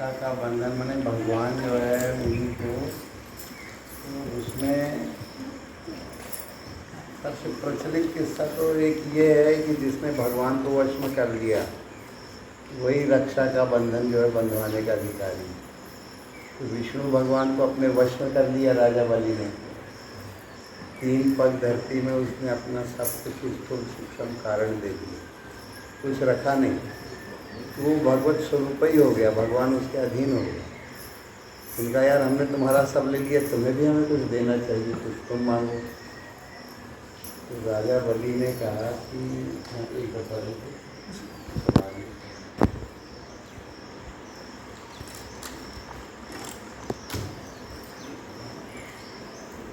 रक्षा का बंधन माने भगवान जो है उनको, तो उसमें सबसे प्रचलित किस्सा तो एक ये है कि जिसने भगवान को वश में कर लिया वही रक्षा का बंधन जो है बंधवाने का अधिकारी। तो विष्णु भगवान को अपने वश में कर लिया राजा बलि ने। 3 पग धरती में उसने अपना सब कुछ स्थूल सूक्ष्म कारण दे दिया, कुछ रखा नहीं। वो भगवत स्वरूप ही हो गया, भगवान उसके अधीन हो गया। उनका यार हमने तुम्हारा सब ले लिया, तुम्हें भी हमें कुछ देना चाहिए, कुछ तुम मांगो। तो राजा बलि ने कहा कि हाँ एक बता दो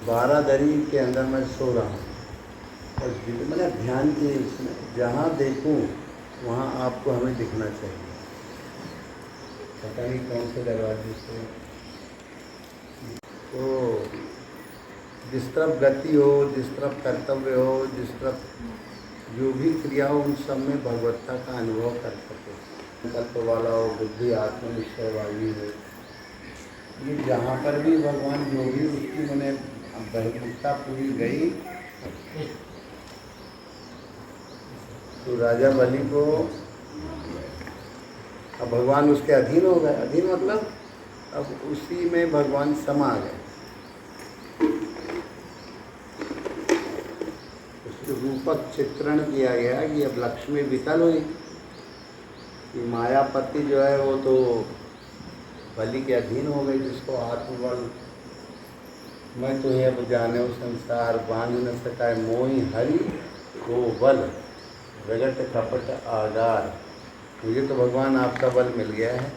12 दरी के अंदर मैं सो रहा हूँ और मैंने ध्यान किए इसमें, जहाँ देखूँ वहाँ आपको हमें दिखना चाहिए। पता नहीं कौन से दरवाजे से, तो जिस तरफ गति हो, जिस तरफ कर्तव्य हो, जिस तरफ जो भी क्रिया हो, उन सब में भगवत्ता का अनुभव कर सके। तत्व वाला हो, बुद्धि आत्मनिश्चय वाली हो, ये जहाँ पर भी भगवान जो भी उसकी मैंने बहिर्मुखता पूरी गई, तो राजा बलि को अब भगवान उसके अधीन हो गए। अधीन मतलब अब उसी में भगवान समा गए। उसके रूपक चित्रण किया गया कि अब लक्ष्मी विकल हुई कि मायापति जो है वो तो बलि के अधीन हो गई, जिसको आत्मबल मैं तो यह जाने संसार बांध न सका मोहि हरि वो बल प्रगट कपट आगार। मुझे तो भगवान आपका बल मिल गया है।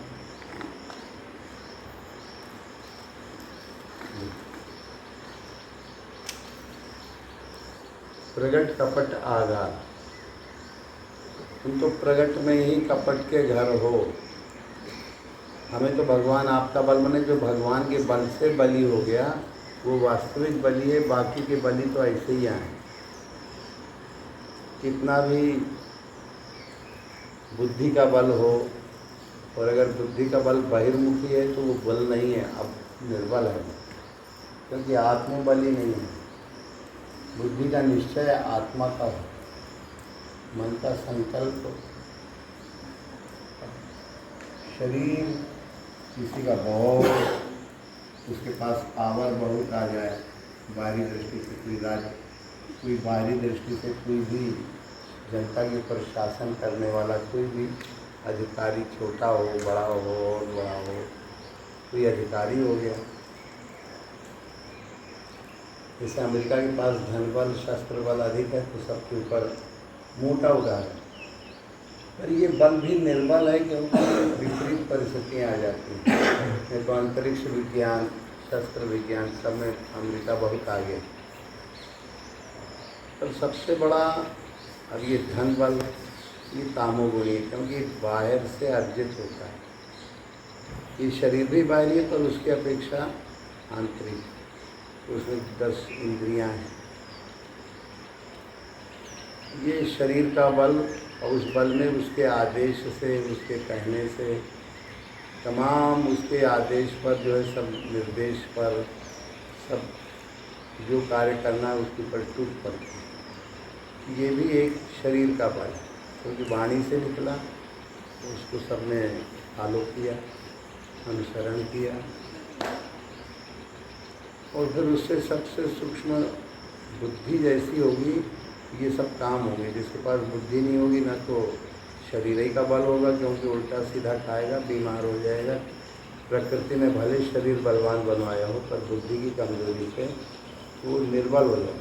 प्रगट कपट आगार, तुम तो प्रगट में ही कपट के घर हो। हमें तो भगवान आपका बल माने जो भगवान के बल से बलि हो गया वो वास्तविक बलि है, बाकी के बलि तो ऐसे ही आए। कितना भी बुद्धि का बल हो, और अगर बुद्धि का बल बहिर्मुखी है तो वो बल नहीं है, अब निर्बल है, क्योंकि आत्मबली नहीं है। बुद्धि का निश्चय आत्मा का हो, मन का संकल्प। शरीर किसी का बहुत, उसके पास पावर बहुत आ जाए, बाहरी दृष्टि से कोई बाहरी दृष्टि से कोई भी जनता के ऊपर शासन करने वाला कोई भी अधिकारी, छोटा हो बड़ा हो और बड़ा हो, कोई अधिकारी हो गया। जैसे अमेरिका के पास धन बल शस्त्र बल अधिक है तो सबके ऊपर मोटा उदाहरण, पर ये बल भी निर्बल है क्योंकि विपरीत परिस्थितियाँ आ जाती हैं। तो अंतरिक्ष विज्ञान, शस्त्र विज्ञान सब में अमेरिका बहुत आगे। पर सबसे बड़ा अब ये धन बल ये तामोगुणी है, क्योंकि बाहर से अर्जित होता है। ये शरीर भी बाहरी है पर उसकी अपेक्षा आंतरिक, उसमें 10 इंद्रियां हैं। ये शरीर का बल, और उस बल में उसके आदेश से, उसके कहने से, तमाम उसके आदेश पर जो है सब निर्देश पर सब जो कार्य करना है उसके ऊपर टूट पड़ती है। ये भी एक शरीर का बल है, क्योंकि वाणी से निकला तो उसको सबने फॉलो किया, अनुसरण किया, और फिर उससे सबसे सूक्ष्म बुद्धि जैसी होगी ये सब काम होंगे। जिसके पास बुद्धि नहीं होगी ना तो शरीर ही का बल होगा, क्योंकि उल्टा सीधा खाएगा, बीमार हो जाएगा। प्रकृति ने भले शरीर बलवान बनवाया हो पर बुद्धि की कमजोरी से वो निर्बल हो जाए।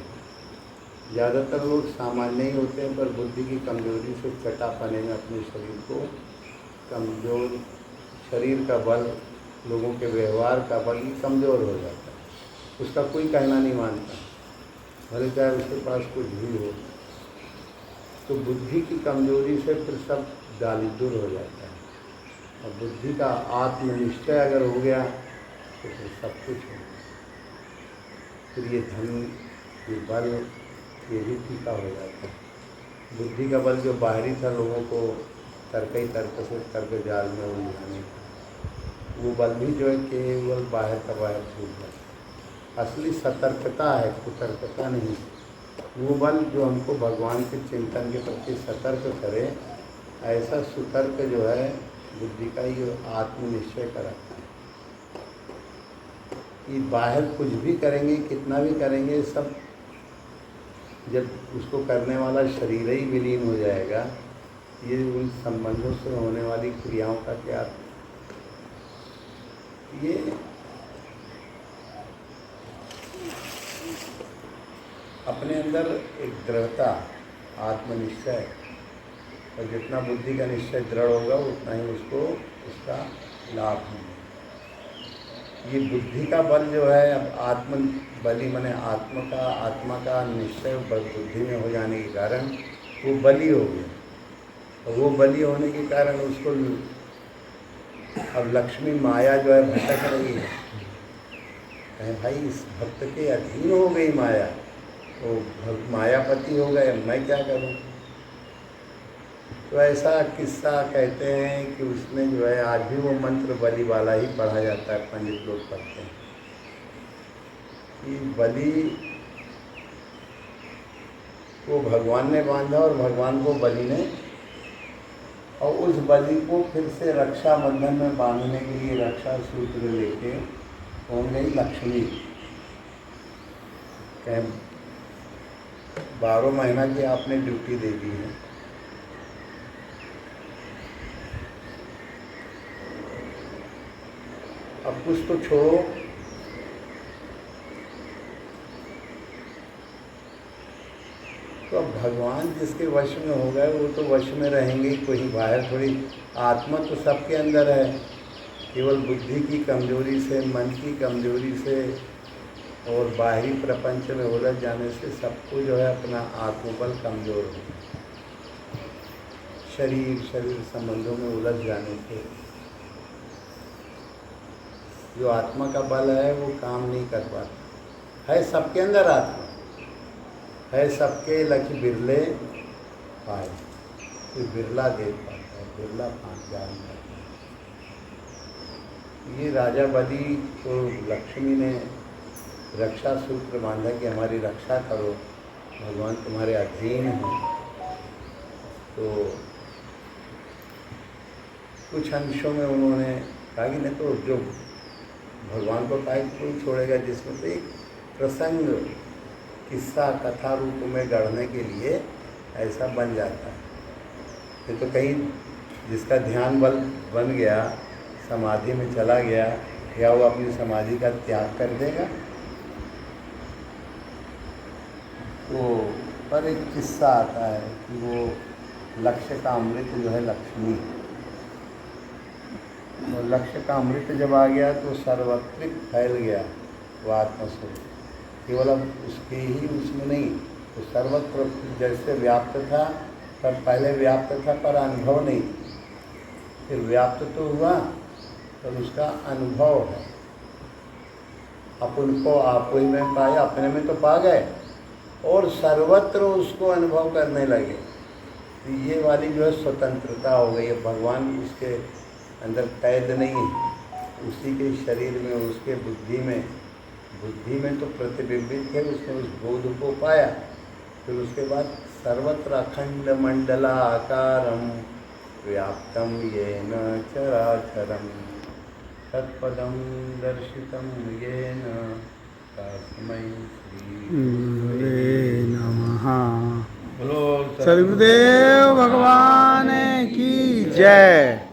ज़्यादातर लोग सामान्य ही होते हैं पर बुद्धि की कमजोरी से चटापने में अपने शरीर को कमज़ोर, शरीर का बल, लोगों के व्यवहार का बल कमज़ोर हो जाता है। उसका कोई कहना नहीं मानता, भले चाहे उसके पास कुछ भी हो। तो बुद्धि की कमजोरी से फिर सब जाली दूर हो जाता है, और बुद्धि का आत्मनिश्चय अगर हो गया तो फिर सब कुछ हो गया। फिर ये धन, ये बल, ये भी फीका हो जाता है। बुद्धि का बल जो बाहरी था लोगों को तर्क ही तर्क से तर्क जाल में उलझाने का, वो बल भी जो है केवल बाहर का बाहर छूट जाता है। असली सतर्कता है, कुतर्कता नहीं। वो बल जो हमको भगवान के चिंतन के प्रति सतर्क करे, ऐसा सुतर्क जो है बुद्धि का ही आत्मनिश्चय कराता है कि बाहर कुछ भी करेंगे, कितना भी करेंगे, सब जब उसको करने वाला शरीर ही विलीन हो जाएगा, ये उन संबंधों से होने वाली क्रियाओं का क्या, ये अपने अंदर एक दृढ़ता, आत्मनिश्चय, और जितना बुद्धि का निश्चय दृढ़ होगा उतना ही उसको उसका लाभ मिलेगा। ये बुद्धि का बल जो है, अब आत्म बलि माने आत्मा का निश्चय बुद्धि में हो जाने के कारण वो बलि हो गया। और वो बलि होने के कारण उसको अब लक्ष्मी माया जो है भटक रही है। कहे भाई इस भक्त के अधीन हो गई माया, तो मायापति हो गए, मैं क्या करूं। तो ऐसा किस्सा कहते हैं कि उसमें जो है आज भी वो मंत्र बलि वाला ही पढ़ा जाता है, पंडित लोग पढ़ते हैं कि बलि को भगवान ने बांधा और भगवान को बलि ने, और उस बलि को फिर से रक्षा बंधन में बांधने के लिए रक्षा सूत्र लेके कौन गई, लक्ष्मी। कहें 12 महीना की आपने ड्यूटी दे दी है, अब कुछ तो छोड़ो। तो अब भगवान जिसके वश में हो गए वो तो वश में रहेंगे ही, कोई बाहर थोड़ी। आत्मा तो सबके अंदर है, केवल बुद्धि की कमजोरी से, मन की कमजोरी से और बाहरी प्रपंच में उलझ जाने से सबको जो है अपना आत्मबल कमज़ोर हो, शरीर संबंधों में उलझ जाने से जो आत्मा का बल है वो काम नहीं कर पाता है। सबके अंदर आत्मा है, सबके, लकी बिरले पाए, कोई बिरला देख पाता है, बिरला जान पाता है। ये राजा बलि को लक्ष्मी ने रक्षा सूत्र बांधा कि हमारी रक्षा करो, भगवान तुम्हारे अधीन हैं। तो कुछ अंशों में उन्होंने कहा कि नहीं तो जो भगवान को काहे कोई छोड़ेगा, जिसमें तो एक प्रसंग, किस्सा, कथा रूप में गढ़ने के लिए ऐसा बन जाता है। फिर तो कहीं जिसका ध्यान बल बन गया, समाधि में चला गया, या वो अपनी समाधि का त्याग कर देगा। तो पर एक किस्सा आता है कि वो लक्ष्य का अमृत जो है लक्ष्मी, और लक्ष्य का अमृत जब आ गया तो सर्वत्रिक फैल गया वो आत्मस्वरूप, केवल अब उसके ही उसमें नहीं, तो सर्वत्र जैसे व्याप्त था, पर पहले व्याप्त था पर अनुभव नहीं, फिर व्याप्त तो हुआ पर उसका अनुभव है। अपन को आप ही में पाया, अपने में तो पा गए और सर्वत्र उसको अनुभव करने लगे। तो ये वाली जो है स्वतंत्रता हो गई है, भगवान उसके अंदर कैद नहीं है, उसी के शरीर में, उसके बुद्धि में तो प्रतिबिंबित थे, उसने उस बोध को पाया। फिर उसके बाद सर्वत्र अखंड मंडलाकारं व्याप्तं येन चराचरं तत्पदं दर्शितं येन तस्मै श्री नमः। बोलो सद्गुरुदेव भगवान की जय।